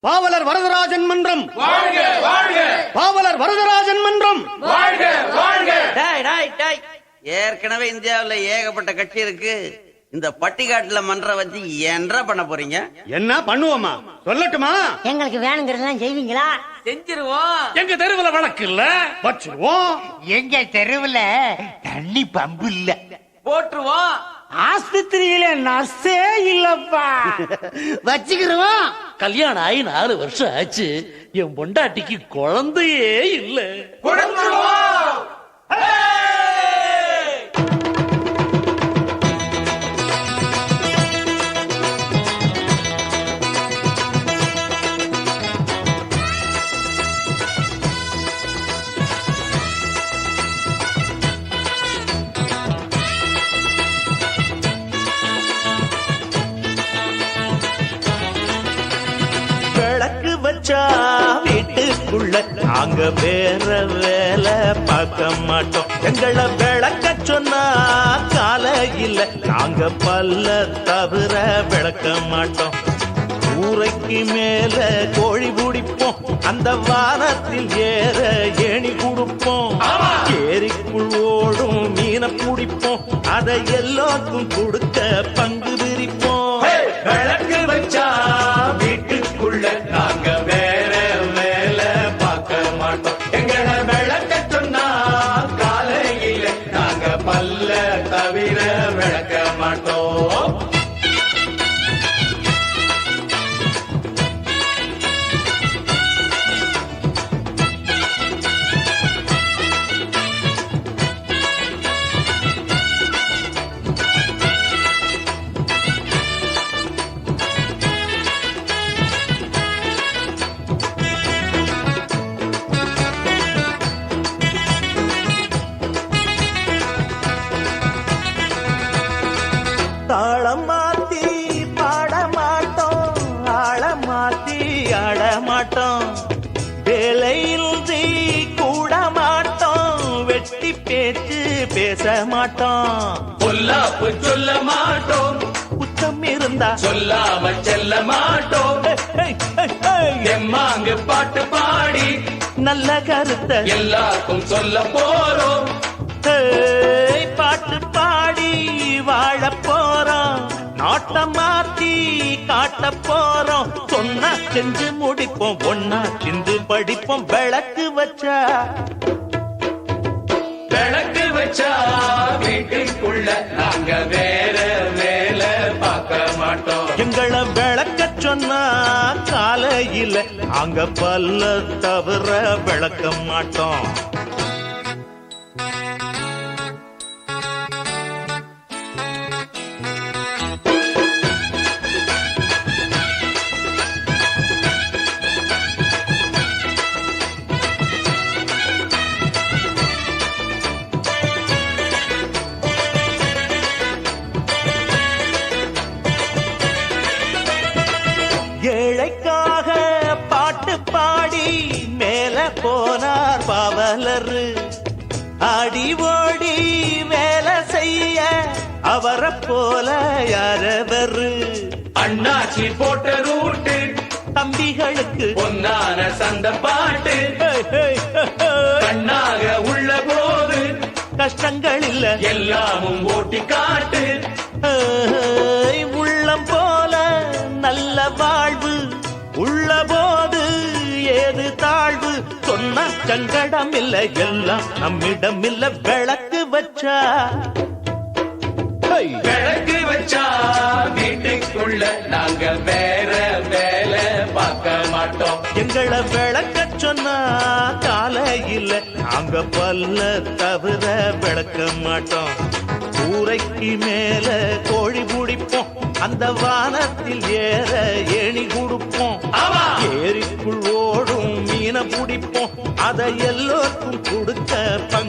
பாவலர் வரதராஜன் மன்றம் வாழ்க வாழ்க, பாவலர் வரதராஜன் மன்றம் வாழ்க வாழ்க. ஏற்கனவே இந்தியாவுல ஏகப்பட்ட கட்சி இருக்கு. இந்த பட்டிக்காட்டுல மன்றம் வச்சு என்ன பண்ண போறீங்க? என்ன பண்ணுவோமா சொல்லட்டுமா? எங்களுக்கு வேணுங்கிறதெல்லாம் செய்வீங்களா? செஞ்சிருவோம். எங்க தெருவுல வழக்கு இல்ல, வச்சிருவோம். எங்க தெருவுல தண்ணி பம்பு இல்ல, போட்டுருவோம். ஆஸ்பத்திரியில நர்ஸே இல்லப்பா, வச்சுக்கிறோம். கல்யாணம் ஆகி 4 வருஷம் ஆச்சு, என் பொண்டாட்டிக்கு குழந்தையே இல்ல. கொடுத்துருவோம். விளக்கு வச்சா வீட்டுக்குள்ள நாங்க வேற வேலை பார்க்க மாட்டோம். எங்களை விளக்க சொன்னா காலையில் நாங்க பல்ல தவிர விளக்க மாட்டோம். ஊரைக்கு மேல கோழி பிடிப்போம், அந்த வானத்தில் ஏற ஏணி கொடுப்போம். ஏரிக்குள் ஓடும் மீனை பிடிப்போம், அதை எல்லோருக்கும் கொடுக்க பங்கு விரிப்போம். விளக்கு வச்சா வீட்டுக்குள்ள நாங்க வேற வேல பார்க்க மாட்டோம். எங்களை விளக்க சொன்னா காலையில நாங்க பல்ல தவிர விளக்க மாட்டோம். தாளம் மாத்தி பாட மாட்டோம், ஆள மாத்தி ஆட மாட்டோம். வேலையின்றி கூட மாட்டோம், வெட்டி பேச்சு பேச மாட்டோம். பொல்லாப்பு சொல்ல மாட்டோம், குற்றம் இருந்தா சொல்லாம செல்ல மாட்டோம். எம்மாங்கு பாட்டு பாடி நல்ல கருத்தை எல்லாருக்கும் சொல்ல போறோம். பாட்டு பாடி வாழ போறோம், நாட்டை மாத்தி காட்ட போறோம். சொன்னா செஞ்சு முடிப்போம், ஒன்னா சிந்து படிப்போம். விளக்கு வச்சா விளக்கு வச்சா வீட்டுக்குள்ள நாங்க வேற வேல பார்க்க மாட்டோம். எங்களை விளக்க சொன்னா காலையில நாங்க பல்ல தவிர விளக்க மாட்டோம். ஏழைக்காக பாட்டு பாடி மேல போனார் பாவலரு. ஆடி ஓடி வேலை செய்ய அவரை போல யாரவரு. அண்ணாச்சி போட்ட ரூட்டு தம்பிகளுக்கு பொன்னான சந்த பாட்டு கண்ணாக உள்ள போது கஷ்டங்கள் இல்ல, எல்லாமும் ஓட்டி காட்டு. உள்ளம் போல நல்ல வாழ்வு உள்ள போது ஏது தாழ்வு. சொன்ன சங்கடம் இல்ல, எல்லாம் நம்மிடம் இல்ல. விளக்கு வச்சா விளக்கு வச்சா வீட்டுக்குள்ள நாங்க வேற வேலை பார்க்க மாட்டோம். எங்களை விளக்க சொன்னா காலையில் நாங்க பல்ல தவிர விளக்க மாட்டோம். கூரைக்கு மேல கோழி பிடிப்போம், அந்த வானத்தில் ஏற ஏணி கொடுப்போம். ஏரிக்குள் ஓடும் மீனை பிடிப்போம், அதை எல்லோருக்கும் கொடுக்க பங்கு